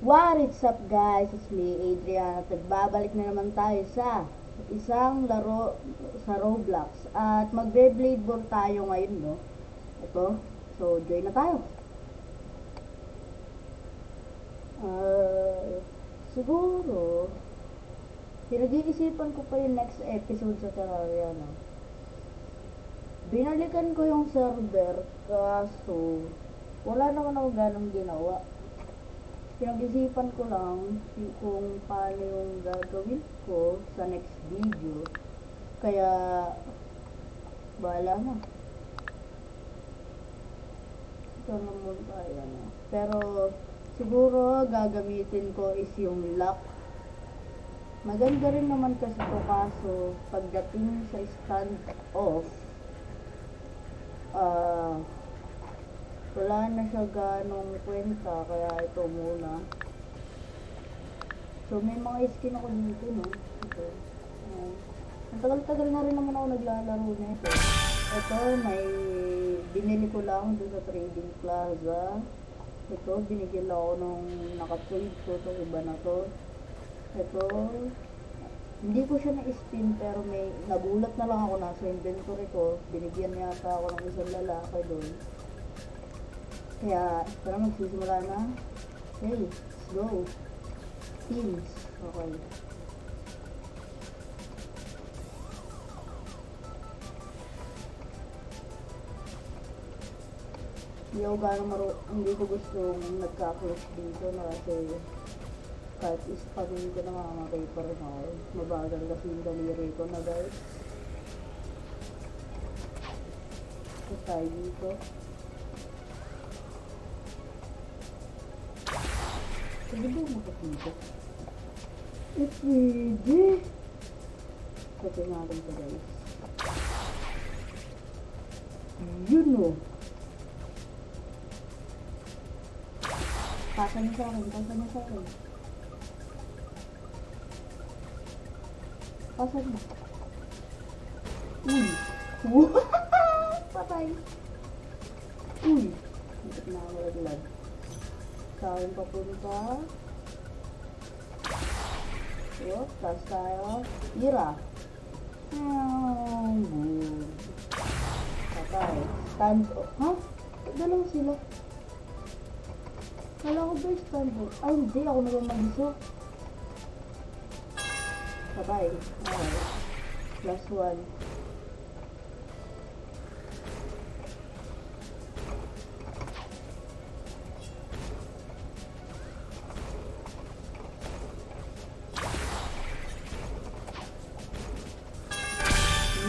What is up guys? It's me, Adrian. At nagbabalik na naman tayo sa isang laro sa Roblox. At magbe-blade ball tayo ngayon, no? Ito. So, join na tayo. Siguro, pinag-iisipan ko pa yung next episode sa Terraria, no? Binalikan ko yung server, kaso wala naman ako ganong ginawa. Pinag-isipan ko lang kung paano yung gagawin ko sa next video. Kaya, bahala na. Ito naman tayo na. Pero, siguro gagamitin ko is yung lock. Maganda rin naman kasi ito, kaso pagdating sa stand off, wala na siya ganong kwenta, kaya ito muna. So, may mga skin ako dito, no? Ito. Ang tagal-tagal na rin naman ako naglalaro na ito. Ito, may binili ko lang doon sa Trading Plaza. Ito, binigyan ako nung naka-trade ko. Ito, iba na to. Ito, hindi ko siya na-spin, pero may nagulat na lang ako na sa inventory ko. Binigyan yata ako ng isang lalaki doon. Kaya, tara magsisimula na. Okay, let's go. Teams. Okay. Hindi ko gustong nagka-close dito na kasi kahit ispamin ko na mamamatay pa rin ako. Mabagal kasi yung daliri ko na guys. So tayo dito. Pwede ba makapito? Pwede! Pwede natin ito guys. Yun o! Pasa niyo sa akin, pasa niyo sa akin. Pasa niyo. Uy! Patay! Uy! Hindi na ako naglag. Sa akin papunta. So, tas tayo. Tira! Boom! Patay. Stand up. Ha? Dalawa sila. Kala ko ba yung stand up? Ay, hindi. Ako naman mag-iso. Patay. Okay. Plus one.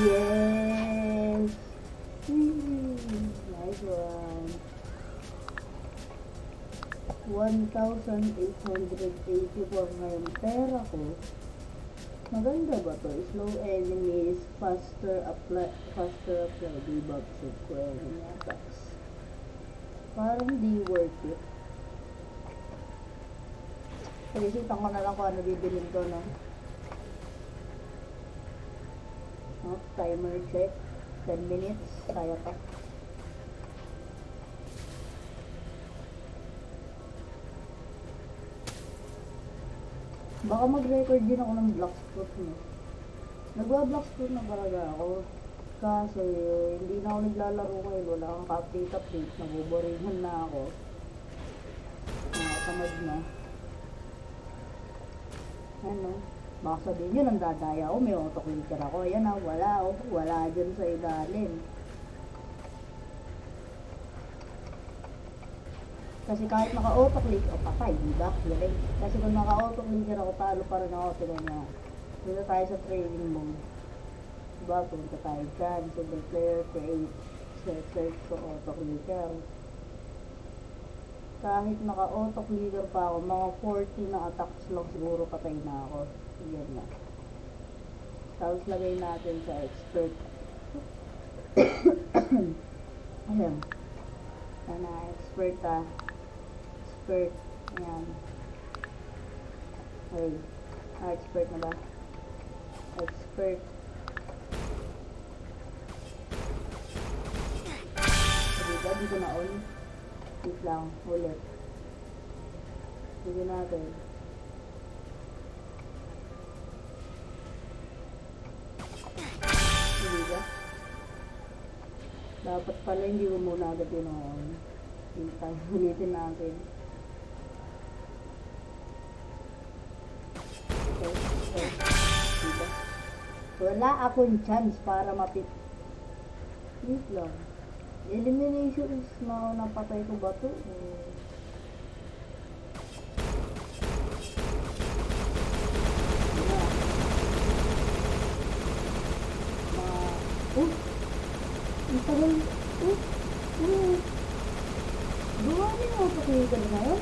Yes! Nice one. 1,884 na yung pera ko. Maganda ba to? Slow enemies, faster apply debuff set ko enemy attacks. Parang di worth it. Pag-isipan ko na lang kung ano bibilin ko, no? Timer check. 10 minutes. Kaya pa. Baka mag-record din ako ng Bloxfruit, no? Nagwa-Bloxfruit na talaga ako. Kasi hindi na ako naglalaro ngayon. Wala akong update. Nabuboringan na ako. Nakatamad na. Ano? Baka sabihin yun, ang dadaya ako, may auto-clicker ako. Ayan na, wala dyan sa ilalim. Kasi kahit naka-auto-click, patay, diba? Galing. Kasi kung naka-auto-clicker ako, talo pa rin ako. Tignan nyo. Punta tayo sa training mode. Diba? Punta tayo dyan. Single player, create. Search for auto-clicker. Kahit naka-auto-clicker pa ako, mga 40 na attacks lang siguro patay na ako. Yan na. Tapos lagay natin sa expert. Ayan. Yan na, expert Expert. Ayan. Okay. Expert na ba? Expert. Diba? Dito na on. Wait lang. Ulit. Sige natin. Hindi ba? Dapat pala hindi ko muna agad yun on. Ulitin natin. Okay. Diba? Wala akong chance para mapit. Wait lang. Elimination is na napatay ko ba ito? Ang tagal. Gawa niyo ako sa kayo ka ngayon?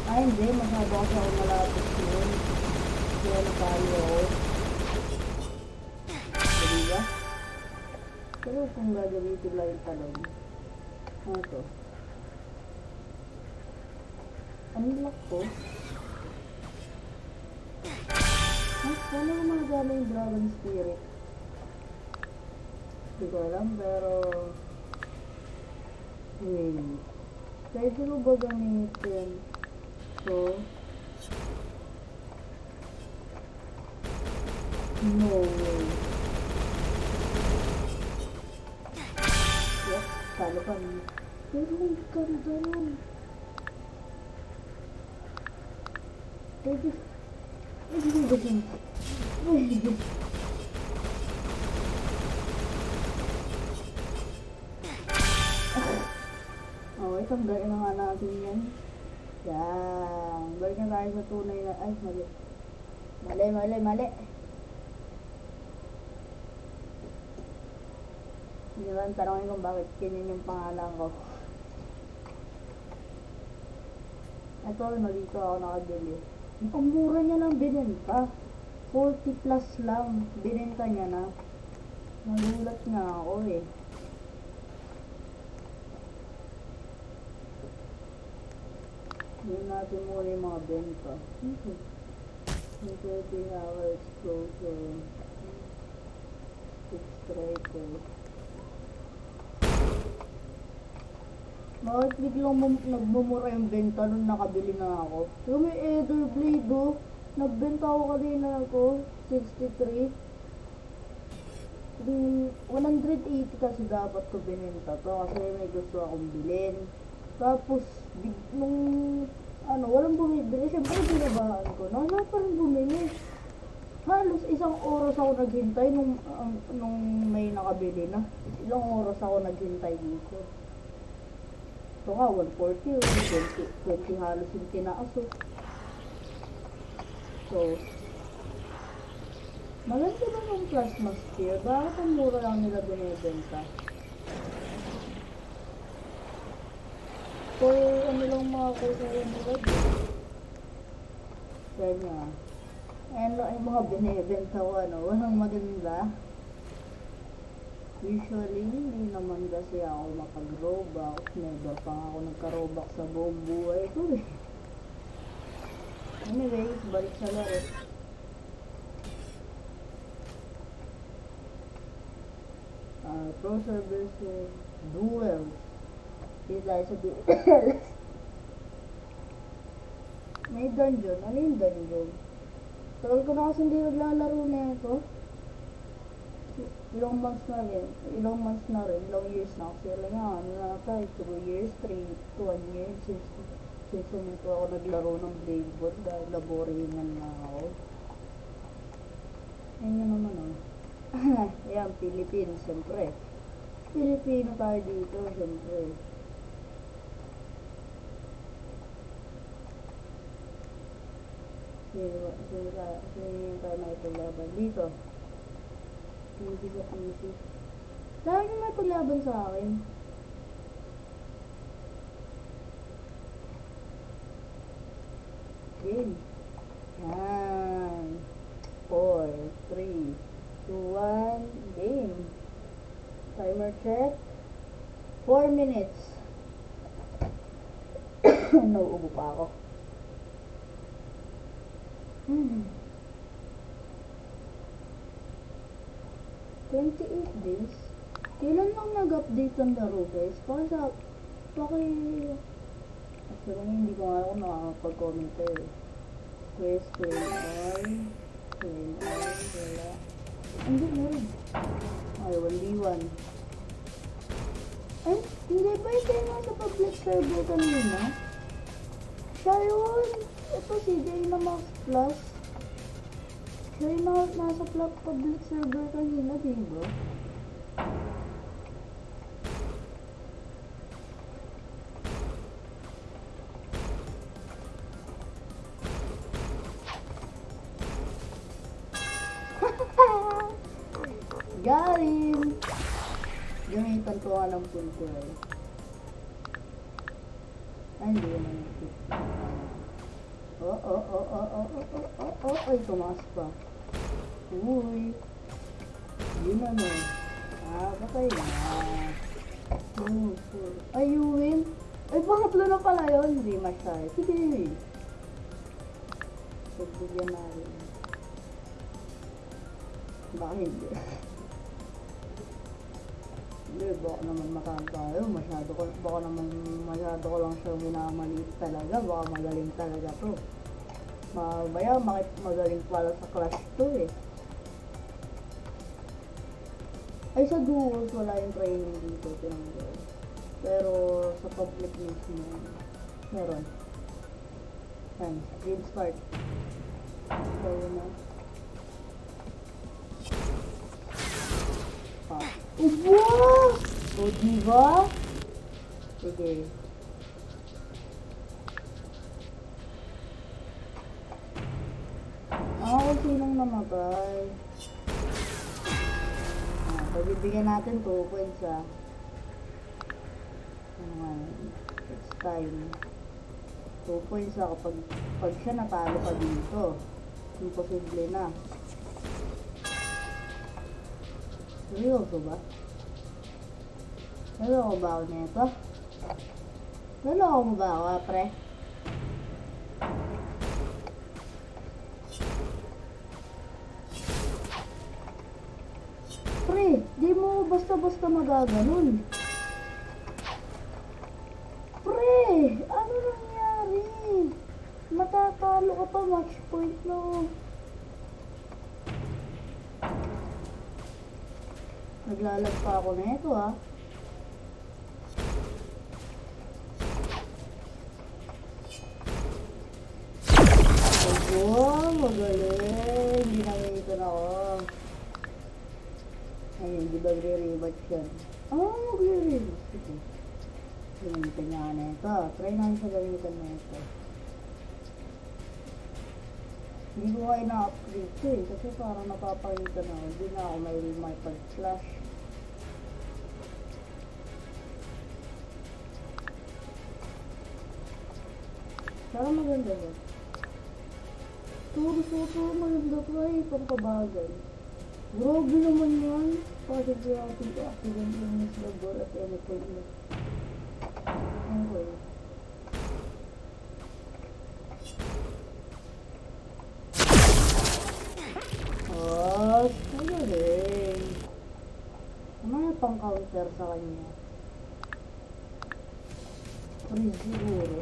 Ay, hindi. Masyado kasi ako malapit yun. Kaya na tayo ako. Diba? Pero kung gagamitin lang yung talon. Ano to? Unlock ko? Sana ko magana yung Dragon Spirit. Hindi ko alam, pero wait, pwede ko ba gamitin so no way. Yes, talo pa rin, pero ang ganda nun. Pwede ko ba pwede. Okay, tanggalin na nga natin yan. Yan. Balik na tayo sa tunay na... Ay, mali. Mali. Hindi ba ang tanongin kung bakit kinin yung pangalan ko. Ito, dito ako nakabili. Ang mura niya lang binenta. 40 plus lang. Binenta niya na. Nagulat nga ako eh. Hindi natin muna yung mga benta. 30 hours closer. 6 striker. Bakit biglang nagmumura yung benta nung nakabili na ako? Yung may Ether Blade oh. Nagbenta ako kanina ako. 63. 180 kasi dapat ko binenta to kasi may gusto akong bilhin. Tapos, walang bumibili. Siyempre, binabaan ko. Wala pa rin bumili. Halos isang oras ako naghintay nung may nakabili na. Ilang oras ako naghintay dito. Ito nga, 140 20 halos yung tinaas. So, maganda ba yung plasma sphere? Bakit ang mura lang nila binibenta? For ano lang mga kusayan nila dito. Kanya. Ayan lang yung mga binibenta ko walang maganda. Usually, hindi naman kasi ako makag-robux. Never pa ako nagka-robux sa buong buhay ko eh. Anyways, balik sa laro. Pro Service Duels. Hindi tayo sa duels. May dungeon. Ano yung dungeon? Tagal ko na kasi hindi naglalaro na ito. Ilang months na rin. Ilang years na. Kasi lang nga, ano na tayo, 2 years, 1 year, since umito ako naglaro ng Bladeboard dahil laboringan na ako. Ayun yun naman Ayan, Philippines, siyempre. Pilipino tayo dito, siyempre. Sino tayo makipaglaban dito? Hindi sa PC. Dahil yung may paglaban sa akin. Game. Yan. 4, 3, 2, 1, game. Timer check. 4 minutes. Nauubo pa ako. 28 days? Kailan lang nag-update ang laro guys? Actually, hindi ko nga ako nakakapag-comment tayo eh. Quest, Queen R, wala. Hindi, meron. Ay, 1v1. Ay, hindi ba ito yung nasa public server kanina? Siya yun! Ito si Dynamax Plus. Siya yung nasa public server kanina, diba? Galing! Gamitan ko nga ng full coil. Ay, hindi yun ang tip. Ay, tumaas pa. Uy. Yun ano. Patay na. Ay, you win? Ay, pangatlo na pala yun. Hindi masyay. Sige. Pagbigyan natin. Baka hindi. Hindi, baka naman makaan tayo. Baka naman masyado ko lang siya minamaliit talaga. Baka magaling talaga to. Mamaya, magaling pala sa clash to eh. Ay, sa duos, wala yung training dito. Tinanggal. Pero, sa public mismo, meron. Yan, game start. So, yun na. Wow! O, diba? Sige. Kung sinong namatay. Pabibigyan natin 2 points it's time. 2 points kapag siya natalo pa dito. Imposible na. Seryoso ba? Naloko ba ako nito? Naloko mo ba ako, pre? Pre, di mo basta-basta magaganon. Pre, ano nangyari? Matatalo ka pa, match point no. Naglalag pa ako na ito Wow, magaling. Ginamitan ako. Ayun, di ba magre-rematch yan? Magre-rematch. Ito. Gamitan niya na ito. Try namin sa gamitan na ito. Hindi ko kayo na-upgrade ko kasi parang napapakita na ako. Hindi na ako may pag-slash. Parang maganda ba? Turo maganda pa pangkabagay. Grabe naman yan. Kasi grabe accident yung Miss Labor at any point na. Anyway. Magaling. Ano pang counter sa kanya? Free siguro.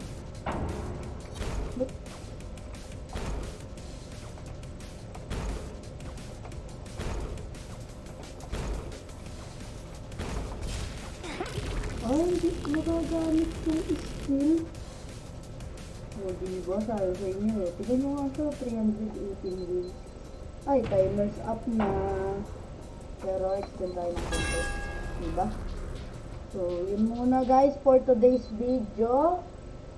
But, hindi magagamit yung skill. Diba? Sabi sa inyo Tignan nyo nga sa 318 wins. Ay, timers up na. Pero extend tayo ng konti. Diba? So, yun muna guys for today's video.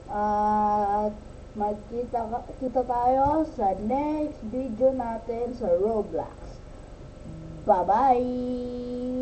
At magkita tayo sa next video natin sa Roblox. Bye-bye!